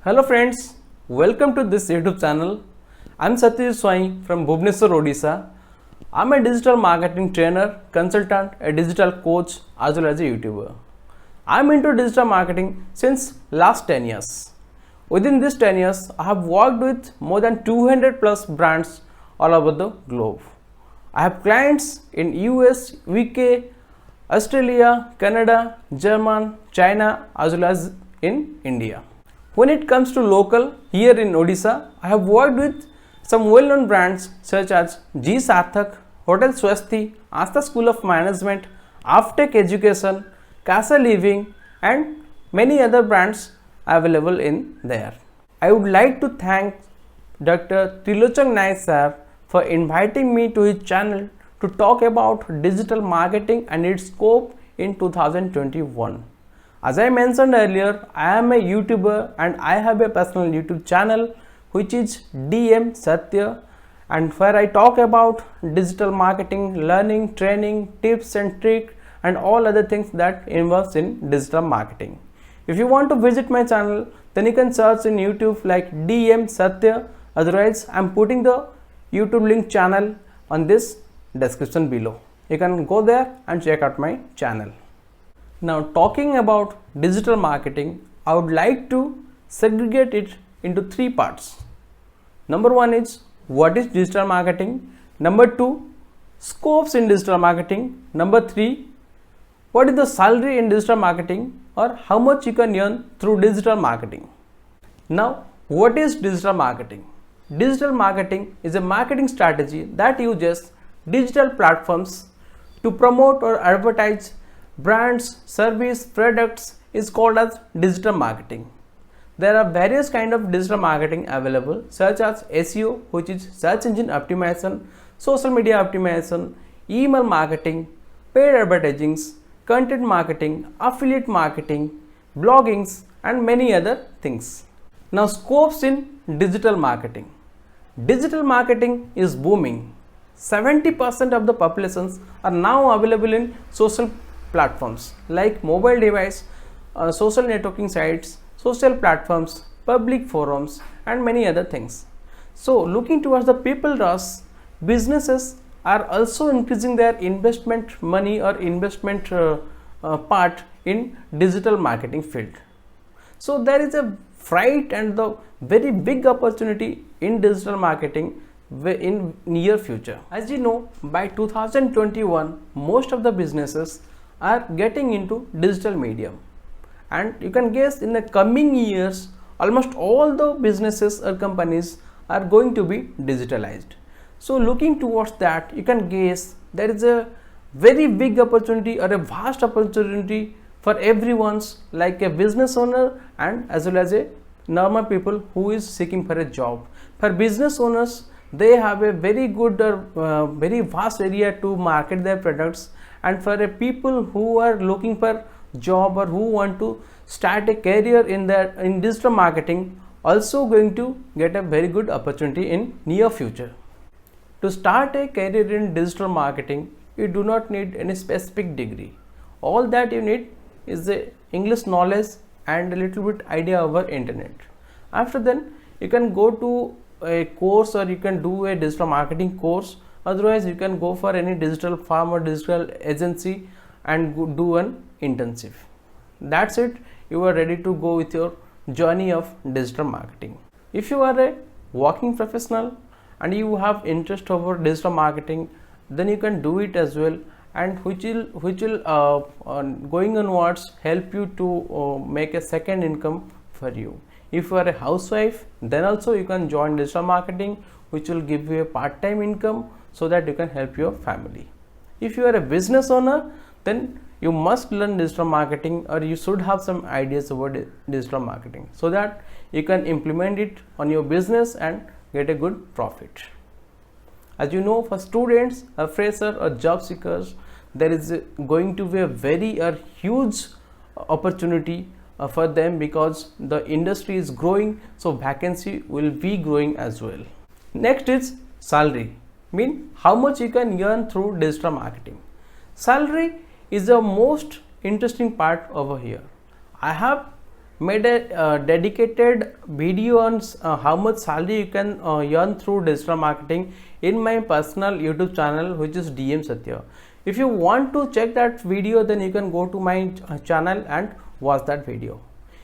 Hello friends, welcome to this YouTube channel. I'm Satyajit Swai from Bhubaneswar, Odisha. I'm a digital marketing trainer, consultant, a digital coach as well as a YouTuber. I'm into digital marketing since last 10 years. Within these 10 years, I have worked with more than 200 plus brands all over the globe. I have clients in US, UK, Australia, Canada, German, China as well as in India. When it comes to local, here in Odisha, I have worked with some well-known brands such as G Sarthak, Hotel Swasti, Asta School of Management, Aftech Education, Casa Living and many other brands available in there. I would like to thank Dr. Trilochak Naik sir for inviting me to his channel to talk about digital marketing and its scope in 2021. As I mentioned earlier, I am a YouTuber and I have a personal YouTube channel which is DM Satya, and where I talk about digital marketing, learning, training, tips and tricks and all other things that involves in digital marketing. If you want to visit my channel, then you can search in YouTube like DM Satya. Otherwise, I am putting the YouTube link channel on this description below. You can go there and check out my channel. Now, talking about digital marketing, I would like to segregate it into three parts. Number one is what is digital marketing. Number two, scopes in digital marketing. Number three, what is the salary in digital marketing or how much you can earn through digital marketing. Now, what is digital marketing? Digital marketing is a marketing strategy that uses digital platforms to promote or advertise brands, service, products is called as digital marketing. There are various kind of digital marketing available such as SEO, which is search engine optimization, social media optimization, email marketing, paid advertisings, content marketing, affiliate marketing, bloggings and many other things. Now, scopes in digital marketing. Digital marketing is booming. 70% of the populations are now available in social platforms like mobile device, social networking sites, social platforms, public forums and many other things. So looking towards the people rush, businesses are also increasing their investment money or investment part in digital marketing field. So there is a fright and the very big opportunity in digital marketing in near future. As you know, by 2021 most of the businesses are getting into digital medium, and you can guess in the coming years almost all the businesses or companies are going to be digitalized. So looking towards that, you can guess there is a very big opportunity or a vast opportunity for everyone's, like a business owner and as well as a normal people who is seeking for a job. For business owners, they have a very good or very vast area to market their products, and for a people who are looking for job or who want to start a career in digital marketing, also going to get a very good opportunity in near future. To start a career in digital marketing, you do not need any specific degree. All that you need is the English knowledge and a little bit idea over internet. After then, you can go to a course or you can do a digital marketing course. Otherwise, you can go for any digital firm or digital agency and do an internship. That's it. You are ready to go with your journey of digital marketing. If you are a working professional and you have interest over digital marketing, then you can do it as well, and which will going onwards help you to make a second income for you. If you are a housewife, then also you can join digital marketing, which will give you a part-time income so that you can help your family. If you are a business owner, then you must learn digital marketing, or you should have some ideas about digital marketing so that you can implement it on your business and get a good profit. As you know, for students, a fresher or job seekers, there is going to be a very huge opportunity for them, because the industry is growing, so vacancy will be growing as well. Next is salary, mean how much you can earn through digital marketing. Salary is the most interesting part over here. I have made a dedicated video on how much salary you can earn through digital marketing in my personal YouTube channel, which is DM Satya. If you want to check that video, then you can go to my channel and watch that video.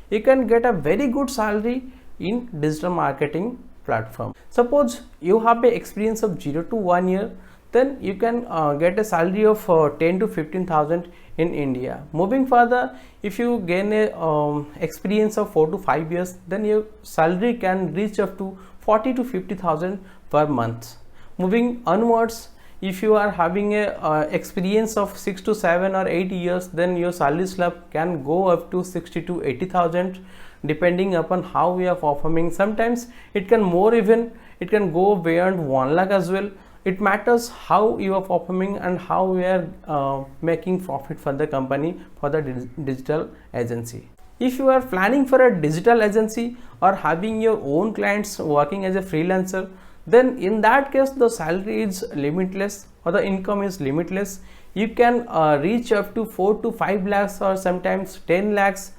You can get a very good salary in digital marketing platform. Suppose you have a experience of 0 to 1 year, then you can get a salary of 10 to 15,000 in India. Moving further, if you gain a experience of 4 to 5 years, then your salary can reach up to 40 to 50,000 per month. Moving onwards, if you are having a experience of 6 to 7 or 8 years, then your salary slab can go up to 60 to 80,000 depending upon how we are performing. Sometimes it can more, even it can go beyond 1 lakh as well. It matters how you are performing and how we are making profit for the company, for the digital agency. If you are planning for a digital agency or having your own clients working as a freelancer, then in that case the salary is limitless or the income is limitless. You can reach up to 4 to 5 lakhs or sometimes 10 lakhs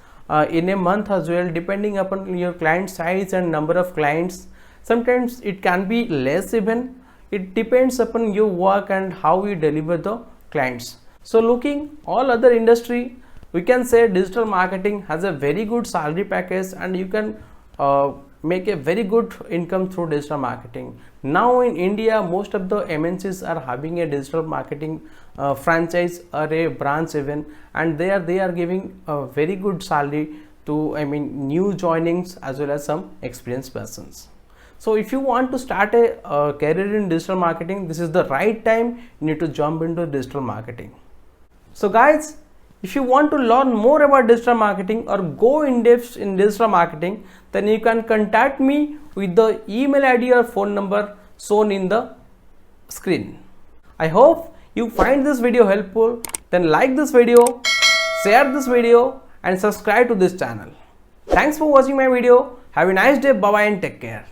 in a month as well, depending upon your client size and number of clients. Sometimes it can be less even. It depends upon your work and how you deliver the clients. So looking all other industry, we can say digital marketing has a very good salary package and you can make a very good income through digital marketing. Now in India, most of the MNCs are having a digital marketing franchise or a branch even, and they are giving a very good salary to new joinings as well as some experienced persons. So if you want to start a career in digital marketing, this is the right time. You need to jump into digital marketing. So guys, if you want to learn more about digital marketing or go in depth in digital marketing, then you can contact me with the email ID or phone number shown in the screen. I hope you find this video helpful. Then like this video, share this video and subscribe to this channel. Thanks for watching my video. Have a nice day. Bye bye and take care.